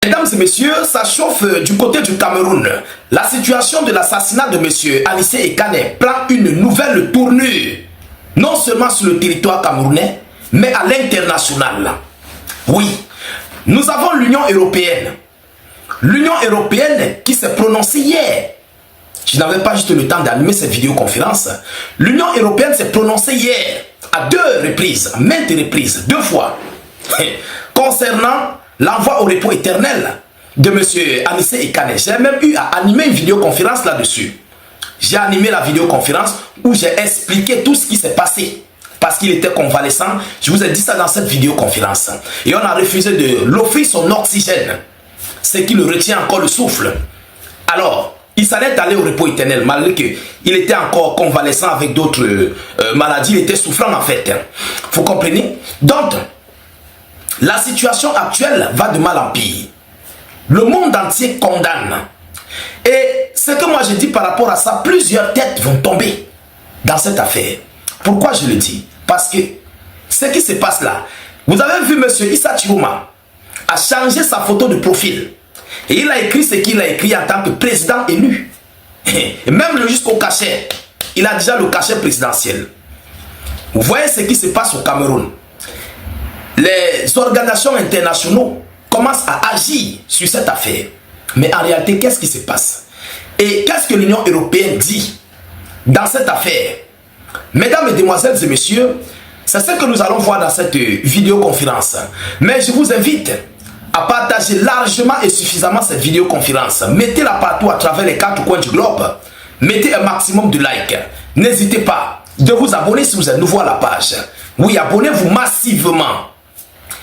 Mesdames et messieurs, ça chauffe du côté du Cameroun. La situation de l'assassinat de monsieur Anissé Ekane prend une nouvelle tournure, non seulement sur le territoire camerounais, mais à l'international. Oui, nous avons l'Union européenne. L'Union européenne qui s'est prononcée hier. Je n'avais pas juste le temps d'animer cette vidéoconférence. L'Union européenne s'est prononcée hier à deux reprises, maintes reprises, deux fois, concernant l'envoi au repos éternel de M. Anissé Ekane. J'ai même eu à animer une vidéoconférence là-dessus. J'ai animé la vidéoconférence où j'ai expliqué tout ce qui s'est passé. Parce qu'il était convalescent. Je vous ai dit ça dans cette vidéoconférence. Et on a refusé de l'offrir son oxygène. Ce qui le retient encore le souffle. Alors, il s'allait aller au repos éternel, malgré qu'il était encore convalescent avec d'autres maladies. Il était souffrant en fait. Vous comprenez? Donc, la situation actuelle va de mal en pire. Le monde entier condamne. Et ce que moi je dis par rapport à ça, plusieurs têtes vont tomber dans cette affaire. Pourquoi je le dis? Parce que ce qui se passe là, vous avez vu M. Issa Chiroma a changé sa photo de profil. Et il a écrit ce qu'il a écrit en tant que président élu. Et même jusqu'au cachet, il a déjà le cachet présidentiel. Vous voyez ce qui se passe au Cameroun. Les organisations internationales commencent à agir sur cette affaire. Mais en réalité, qu'est-ce qui se passe? Et qu'est-ce que l'Union européenne dit dans cette affaire? Mesdames, mesdemoiselles et messieurs, c'est ce que nous allons voir dans cette vidéoconférence. Mais je vous invite à partager largement et suffisamment cette vidéoconférence. Mettez-la partout à travers les quatre coins du globe. Mettez un maximum de likes. N'hésitez pas de vous abonner si vous êtes nouveau à la page. Oui, abonnez-vous massivement.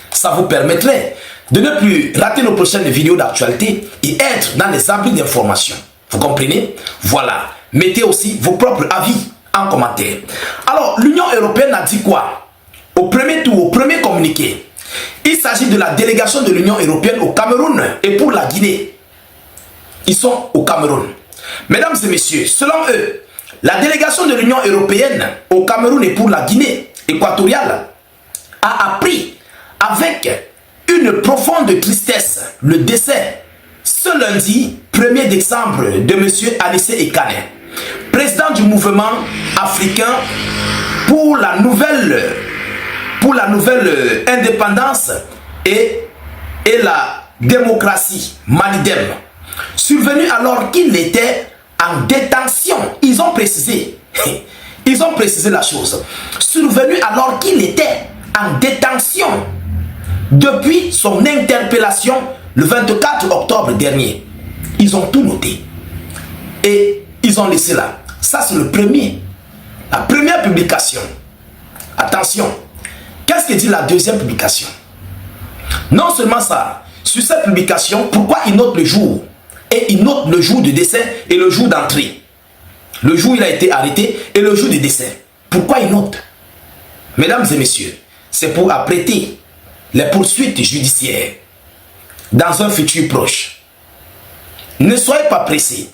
Ça vous permettrait de ne plus rater nos prochaines vidéos d'actualité et être dans les abris d'informations. Vous comprenez? Voilà. Mettez aussi vos propres avis en commentaire. Alors, l'Union européenne a dit quoi? Au premier tour, au premier communiqué, il s'agit de la délégation de l'Union européenne au Cameroun et pour la Guinée. Ils sont au Cameroun. Mesdames et messieurs, selon eux, la délégation de l'Union européenne au Cameroun et pour la Guinée équatoriale a appris avec une profonde tristesse le décès ce lundi 1er décembre de M. Anissé Ekane, président du mouvement africain pour la nouvelle indépendance et la démocratie, Malidem, survenu alors qu'il était en détention. Ils ont précisé la chose. Survenu alors qu'il était en détention depuis son interpellation le 24 octobre dernier. Ils ont tout noté. Et ils ont laissé là. Ça, c'est le premier. La première publication. Attention. Qu'est-ce que dit la deuxième publication? Non seulement ça. Sur cette publication, pourquoi il note le jour? Et il note le jour de décès et le jour d'entrée. Le jour où il a été arrêté et le jour de décès. Pourquoi il note? Mesdames et messieurs, c'est pour apprêter les poursuites judiciaires dans un futur proche. Ne soyez pas pressés.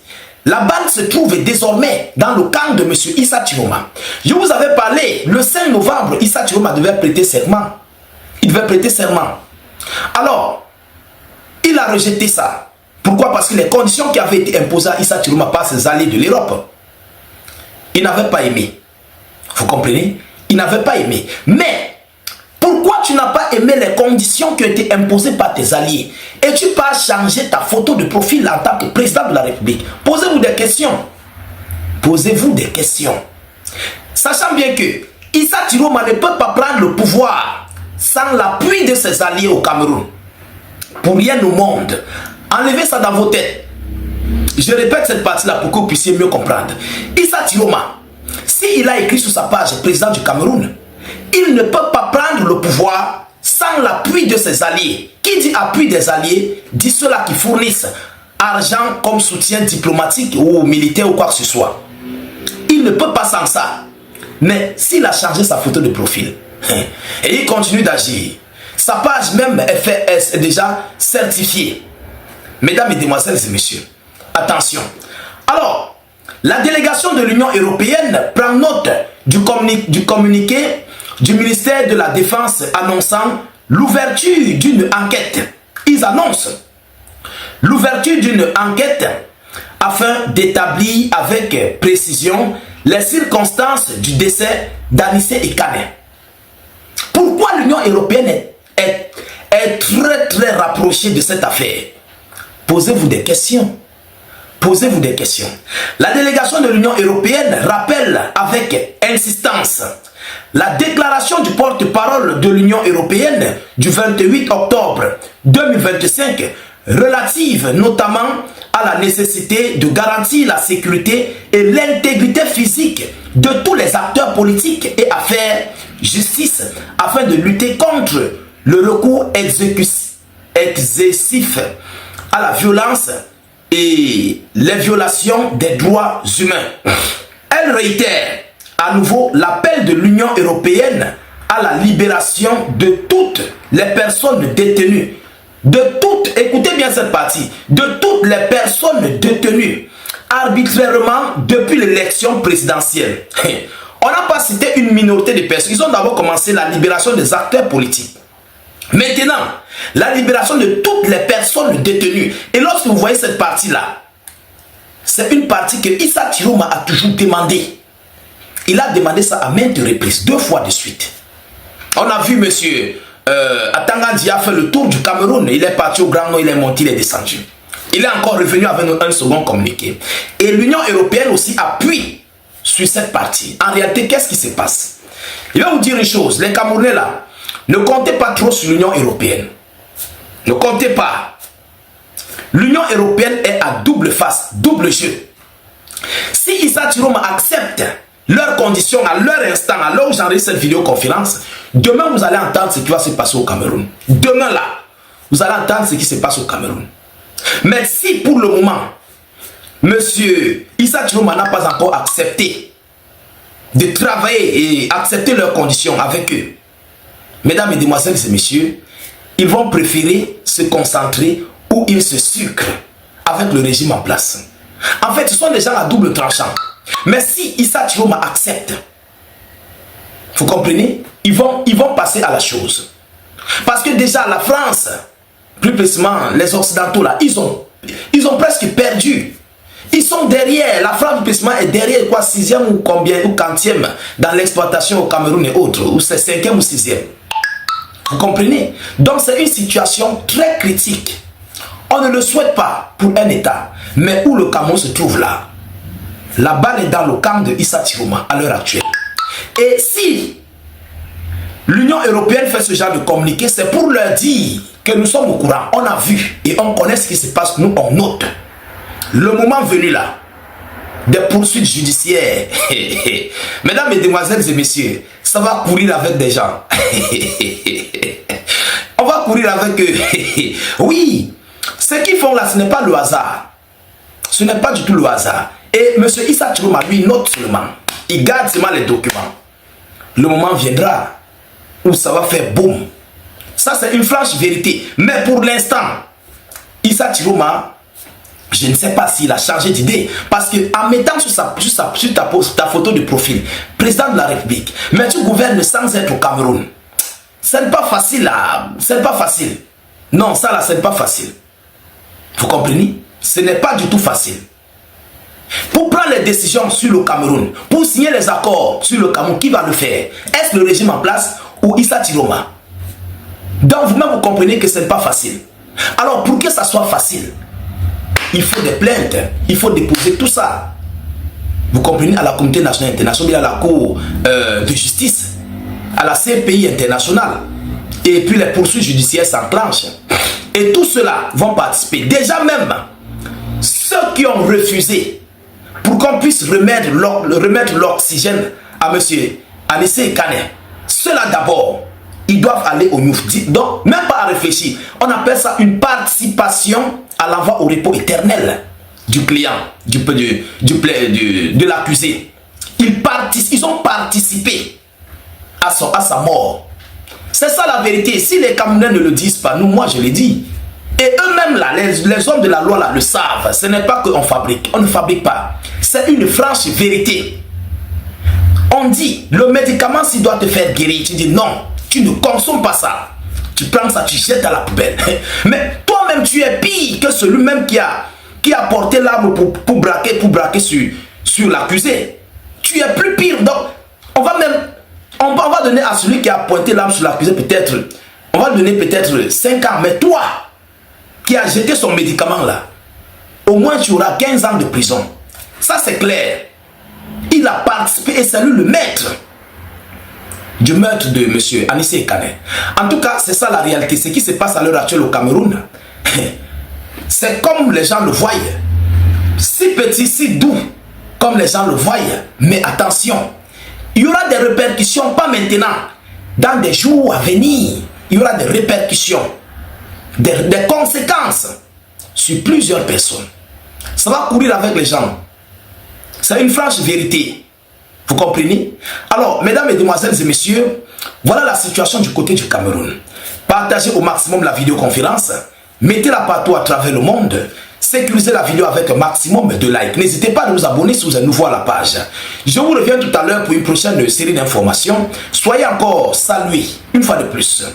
La balle se trouve désormais dans le camp de M. Issa Chiroma. Je vous avais parlé, le 5 novembre, Issa Chiroma devait prêter serment. Il devait prêter serment. Alors, il a rejeté ça. Pourquoi? Parce que les conditions qui avaient été imposées à Issa Chiroma par ses alliés de l'Europe, il n'avait pas aimé. Vous comprenez? Il n'avait pas aimé. Mais, pourquoi tu n'as pas aimé les conditions qui ont été imposées par tes alliés et tu peux changer ta photo de profil en tant que président de la République? Posez-vous des questions. Posez-vous des questions. Sachant bien que Issa Chiroma ne peut pas prendre le pouvoir sans l'appui de ses alliés au Cameroun. Pour rien au monde. Enlevez ça dans vos têtes. Je répète cette partie-là pour que vous puissiez mieux comprendre. Issa Chiroma, s'il a écrit sur sa page président du Cameroun, il ne peut pas prendre le pouvoir sans l'appui de ses alliés. Qui dit appui des alliés, dit ceux-là qui fournissent argent comme soutien diplomatique ou militaire ou quoi que ce soit. Il ne peut pas sans ça. Mais s'il a changé sa photo de profil et il continue d'agir, sa page même est déjà certifiée. Mesdames, mesdemoiselles et messieurs, attention. Alors, la délégation de l'Union européenne prend note du communiqué du ministère de la Défense annonçant l'ouverture d'une enquête. Ils annoncent l'ouverture d'une enquête afin d'établir avec précision les circonstances du décès d'Anissé Ekane. Pourquoi l'Union européenne est très rapprochée de cette affaire? Posez-vous des questions. Posez-vous des questions. La délégation de l'Union européenne rappelle avec insistance la déclaration du porte-parole de l'Union européenne du 28 octobre 2025 relative notamment à la nécessité de garantir la sécurité et l'intégrité physique de tous les acteurs politiques et affaires justice afin de lutter contre le recours excessif à la violence et les violations des droits humains. Elle réitère à nouveau l'appel de l'Union européenne à la libération de toutes les personnes détenues, écoutez bien cette partie, de toutes les personnes détenues arbitrairement depuis l'élection présidentielle. On n'a pas cité une minorité de personnes. Ils ont d'abord commencé la libération des acteurs politiques. Maintenant, la libération de toutes les personnes détenues. Et lorsque vous voyez cette partie-là, c'est une partie que Issa Chiroma a toujours demandé. Il a demandé ça à maintes reprises, 2 fois de suite. On a vu monsieur Atanga Dia fait le tour du Cameroun. Il est parti au Grand Nord, il est monté, il est descendu. Il est encore revenu avec un second communiqué. Et l'Union européenne aussi appuie sur cette partie. En réalité, qu'est-ce qui se passe? Il va vous dire une chose. Les Camerounais là, ne comptez pas trop sur l'Union européenne. Ne comptez pas. L'Union européenne est à double face, double jeu. Si Issa Chiroma accepte leurs conditions à leur instant, à l'heure où j'enregistre cette vidéoconférence, demain vous allez entendre ce qui va se passer au Cameroun. Demain là, vous allez entendre ce qui se passe au Cameroun. Mais si pour le moment, monsieur Issa Chiroma n'a pas encore accepté de travailler et accepter leurs conditions avec eux, mesdames, mesdemoiselles et messieurs, ils vont préférer se concentrer où ils se sucrent avec le régime en place. En fait, ce sont des gens à double tranchant. Mais si Issa Chiroma accepte, vous comprenez, ils vont passer à la chose. Parce que déjà la France, plus précisément les Occidentaux là, ils ont presque perdu. Ils sont derrière, la France plus précisément est derrière quoi, 6e ou combien, ou 40e dans l'exploitation au Cameroun et autres, ou c'est 5e ou 6e. Vous comprenez? Donc c'est une situation très critique. On ne le souhaite pas pour un État, mais où le Cameroun se trouve là. La balle est dans le camp de Issa Chiroma à l'heure actuelle. Et si l'Union européenne fait ce genre de communiqué, c'est pour leur dire que nous sommes au courant, on a vu et on connaît ce qui se passe, nous on note. Le moment venu là, des poursuites judiciaires, mesdames, mesdemoiselles et messieurs, ça va courir avec des gens. On va courir avec eux. Oui, ce qu'ils font là, ce n'est pas le hasard. Ce n'est pas du tout le hasard. Et M. Issa Chiroma, lui, note seulement. Il garde seulement les documents. Le moment viendra où ça va faire boum. Ça, c'est une franche vérité. Mais pour l'instant, Issa Chiroma, je ne sais pas s'il a changé d'idée. Parce qu'en mettant sur ta photo de profil, président de la République, mais tu gouvernes sans être au Cameroun. Ce n'est pas facile là. Ce n'est pas facile. Non, ça là, ce n'est pas facile. Vous comprenez? Ce n'est pas du tout facile. Pour prendre les décisions sur le Cameroun, pour signer les accords sur le Cameroun, qui va le faire? Est-ce le régime en place ou Issa Chiroma? Donc vous-même vous comprenez que ce n'est pas facile. Alors pour que ça soit facile, il faut des plaintes, il faut déposer tout ça. Vous comprenez, à la communauté nationale internationale, à la Cour de justice, à la CPI internationale. Et puis les poursuites judiciaires s'enclenchent. Et tous ceux-là vont participer. Déjà même, ceux qui ont refusé pour qu'on puisse remettre l'oxygène à M. Anissé Ekane, ceux-là d'abord, ils doivent aller au Niouf. Donc, même pas à réfléchir. On appelle ça une participation à l'envoi au repos éternel du client, de l'accusé. Ils ont participé à sa mort. C'est ça la vérité. Si les Camerounais ne le disent pas, nous, moi je le dis. Et eux-mêmes là, les hommes de la loi là le savent. Ce n'est pas qu'on fabrique. On ne fabrique pas. C'est une franche vérité. On dit, le médicament s'il doit te faire guérir, tu dis non, tu ne consommes pas ça. Tu prends ça, tu jettes à la poubelle. Mais toi toi-même tu es pire que celui-même qui a porté l'arme pour braquer sur l'accusé. Tu es plus pire. Donc, on va donner à celui qui a pointé l'arme sur l'accusé peut-être, on va donner peut-être 5 ans. Mais toi, qui as jeté son médicament là, au moins tu auras 15 ans de prison. Ça c'est clair. Il a participé et c'est lui le maître du meurtre de M. Anissé Ekane. En tout cas, c'est ça la réalité. Ce qui se passe à l'heure actuelle au Cameroun, c'est comme les gens le voient. Si petit, si doux, comme les gens le voient. Mais attention, il y aura des répercussions, pas maintenant, dans des jours à venir. Il y aura des répercussions, des conséquences sur plusieurs personnes. Ça va courir avec les gens. C'est une franche vérité. Vous comprenez? Alors, mesdames, mesdemoiselles et messieurs, voilà la situation du côté du Cameroun. Partagez au maximum la vidéoconférence. Mettez-la partout à travers le monde. Sécurisez la vidéo avec un maximum de likes. N'hésitez pas à vous abonner si vous êtes nouveau à la page. Je vous reviens tout à l'heure pour une prochaine série d'informations. Soyez encore salués une fois de plus.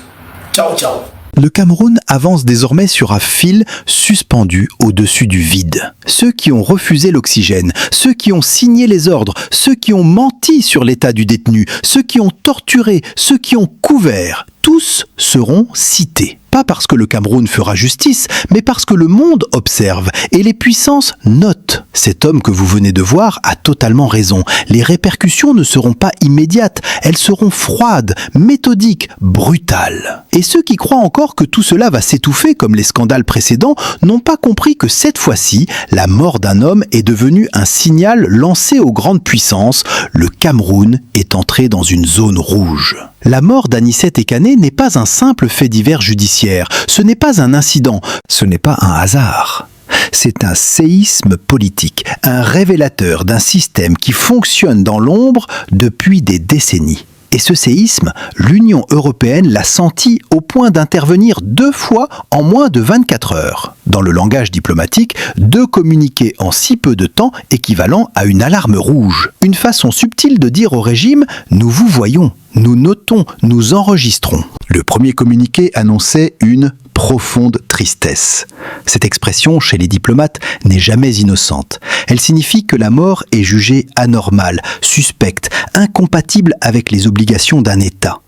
Ciao, ciao. Le Cameroun avance désormais sur un fil suspendu au-dessus du vide. Ceux qui ont refusé l'oxygène, ceux qui ont signé les ordres, ceux qui ont menti sur l'état du détenu, ceux qui ont torturé, ceux qui ont couvert, tous seront cités. Pas parce que le Cameroun fera justice, mais parce que le monde observe et les puissances notent. Cet homme que vous venez de voir a totalement raison. Les répercussions ne seront pas immédiates, elles seront froides, méthodiques, brutales. Et ceux qui croient encore que tout cela va s'étouffer comme les scandales précédents n'ont pas compris que cette fois-ci, la mort d'un homme est devenue un signal lancé aux grandes puissances. Le Cameroun est entré dans une zone rouge. La mort d'Anissé Ekane n'est pas un simple fait divers judiciaire, ce n'est pas un incident, ce n'est pas un hasard. C'est un séisme politique, un révélateur d'un système qui fonctionne dans l'ombre depuis des décennies. Et ce séisme, l'Union européenne l'a senti au point d'intervenir 2 fois en moins de 24 heures. Dans le langage diplomatique, 2 communiqués en si peu de temps équivalent à une alarme rouge. Une façon subtile de dire au régime « nous vous voyons, nous notons, nous enregistrons ». Le premier communiqué annonçait une profonde tristesse. Cette expression, chez les diplomates, n'est jamais innocente. Elle signifie que la mort est jugée anormale, suspecte, incompatible avec les obligations d'un État.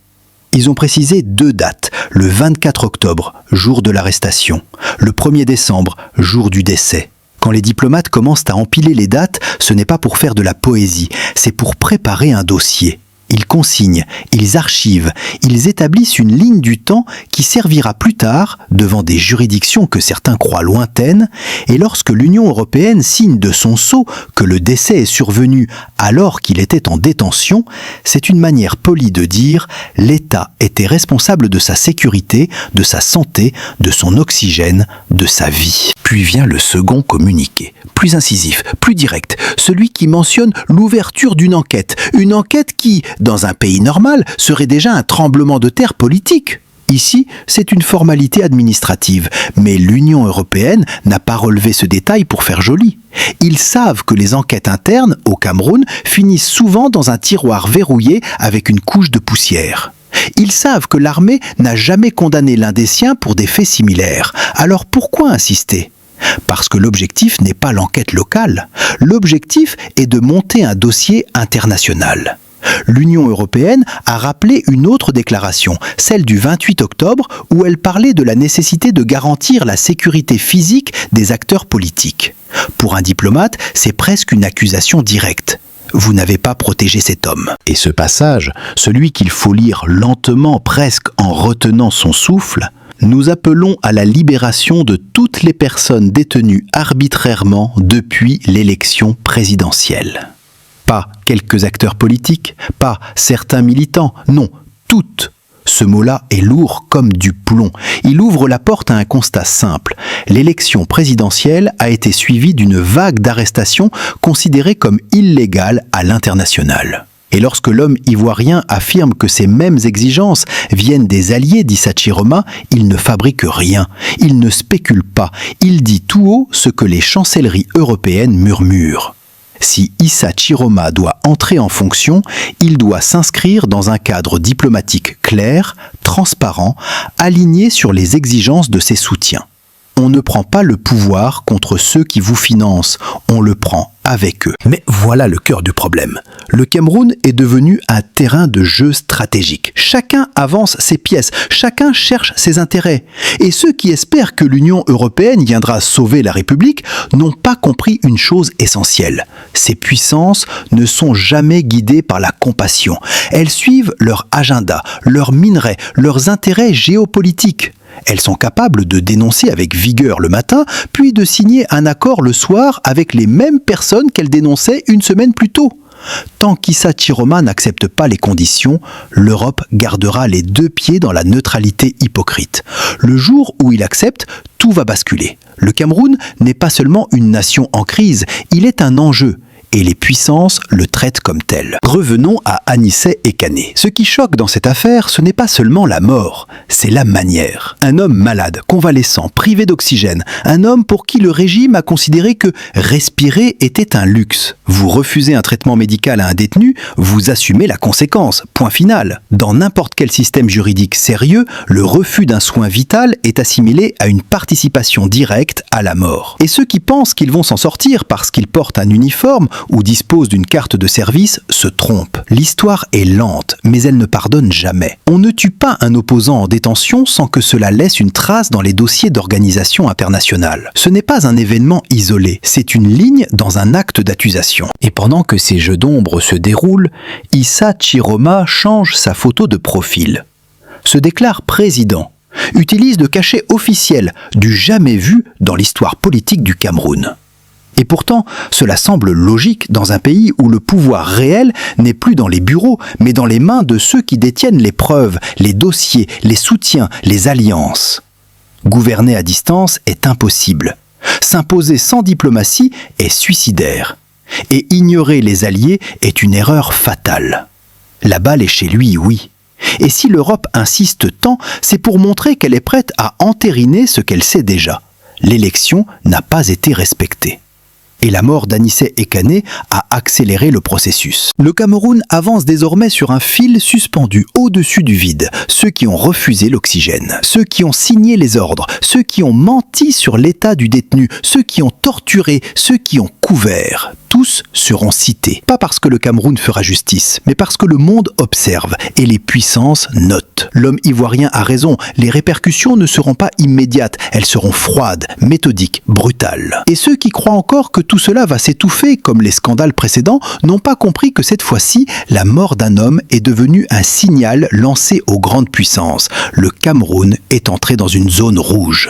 Ils ont précisé 2 dates, le 24 octobre, jour de l'arrestation, le 1er décembre, jour du décès. Quand les diplomates commencent à empiler les dates, ce n'est pas pour faire de la poésie, c'est pour préparer un dossier. Ils consignent, ils archivent, ils établissent une ligne du temps qui servira plus tard, devant des juridictions que certains croient lointaines, et lorsque l'Union européenne signe de son sceau que le décès est survenu alors qu'il était en détention, c'est une manière polie de dire « l'État était responsable de sa sécurité, de sa santé, de son oxygène, de sa vie ». Puis vient le second communiqué, plus incisif, plus direct, celui qui mentionne l'ouverture d'une enquête qui, dans un pays normal, serait déjà un tremblement de terre politique. Ici, c'est une formalité administrative, mais l'Union européenne n'a pas relevé ce détail pour faire joli. Ils savent que les enquêtes internes, au Cameroun, finissent souvent dans un tiroir verrouillé avec une couche de poussière. Ils savent que l'armée n'a jamais condamné l'un des siens pour des faits similaires. Alors pourquoi insister ? Parce que l'objectif n'est pas l'enquête locale. L'objectif est de monter un dossier international. L'Union européenne a rappelé une autre déclaration, celle du 28 octobre, où elle parlait de la nécessité de garantir la sécurité physique des acteurs politiques. Pour un diplomate, c'est presque une accusation directe. Vous n'avez pas protégé cet homme. Et ce passage, celui qu'il faut lire lentement, presque en retenant son souffle, nous appelons à la libération de toutes les personnes détenues arbitrairement depuis l'élection présidentielle. Pas quelques acteurs politiques, pas certains militants, non, toutes. Ce mot-là est lourd comme du plomb. Il ouvre la porte à un constat simple. L'élection présidentielle a été suivie d'une vague d'arrestations considérées comme illégales à l'international. Et lorsque l'homme ivoirien affirme que ces mêmes exigences viennent des alliés d'Issa Chiroma, il ne fabrique rien, il ne spécule pas, il dit tout haut ce que les chancelleries européennes murmurent. Si Issa Chiroma doit entrer en fonction, il doit s'inscrire dans un cadre diplomatique clair, transparent, aligné sur les exigences de ses soutiens. On ne prend pas le pouvoir contre ceux qui vous financent, on le prend avec eux. Mais voilà le cœur du problème. Le Cameroun est devenu un terrain de jeu stratégique. Chacun avance ses pièces, chacun cherche ses intérêts. Et ceux qui espèrent que l'Union européenne viendra sauver la République n'ont pas compris une chose essentielle. Ces puissances ne sont jamais guidées par la compassion. Elles suivent leur agenda, leurs minerais, leurs intérêts géopolitiques. Elles sont capables de dénoncer avec vigueur le matin, puis de signer un accord le soir avec les mêmes personnes qu'elles dénonçaient une semaine plus tôt. Tant qu'Issa Chiroma n'accepte pas les conditions, l'Europe gardera les deux pieds dans la neutralité hypocrite. Le jour où il accepte, tout va basculer. Le Cameroun n'est pas seulement une nation en crise, il est un enjeu. Et les puissances le traitent comme tel. Revenons à Anissé Ekané. Ce qui choque dans cette affaire, ce n'est pas seulement la mort, c'est la manière. Un homme malade, convalescent, privé d'oxygène, un homme pour qui le régime a considéré que respirer était un luxe. Vous refusez un traitement médical à un détenu, vous assumez la conséquence, point final. Dans n'importe quel système juridique sérieux, le refus d'un soin vital est assimilé à une participation directe à la mort. Et ceux qui pensent qu'ils vont s'en sortir parce qu'ils portent un uniforme ou disposent d'une carte de service se trompent. L'histoire est lente, mais elle ne pardonne jamais. On ne tue pas un opposant en détention sans que cela laisse une trace dans les dossiers d'organisations internationales. Ce n'est pas un événement isolé, c'est une ligne dans un acte d'accusation. Et pendant que ces jeux d'ombre se déroulent, Issa Chiroma change sa photo de profil. Se déclare président, utilise le cachet officiel du jamais vu dans l'histoire politique du Cameroun. Et pourtant, cela semble logique dans un pays où le pouvoir réel n'est plus dans les bureaux, mais dans les mains de ceux qui détiennent les preuves, les dossiers, les soutiens, les alliances. Gouverner à distance est impossible. S'imposer sans diplomatie est suicidaire. Et ignorer les alliés est une erreur fatale. La balle est chez lui, oui. Et si l'Europe insiste tant, c'est pour montrer qu'elle est prête à entériner ce qu'elle sait déjà. L'élection n'a pas été respectée. Et la mort d'Anissé Ekané a accéléré le processus. Le Cameroun avance désormais sur un fil suspendu au-dessus du vide. Ceux qui ont refusé l'oxygène, ceux qui ont signé les ordres, ceux qui ont menti sur l'état du détenu, ceux qui ont torturé, ceux qui ont couvert. Tous seront cités. Pas parce que le Cameroun fera justice, mais parce que le monde observe et les puissances notent. L'homme ivoirien a raison, les répercussions ne seront pas immédiates, elles seront froides, méthodiques, brutales. Et ceux qui croient encore que tout cela va s'étouffer comme les scandales précédents n'ont pas compris que cette fois-ci, la mort d'un homme est devenue un signal lancé aux grandes puissances. Le Cameroun est entré dans une zone rouge.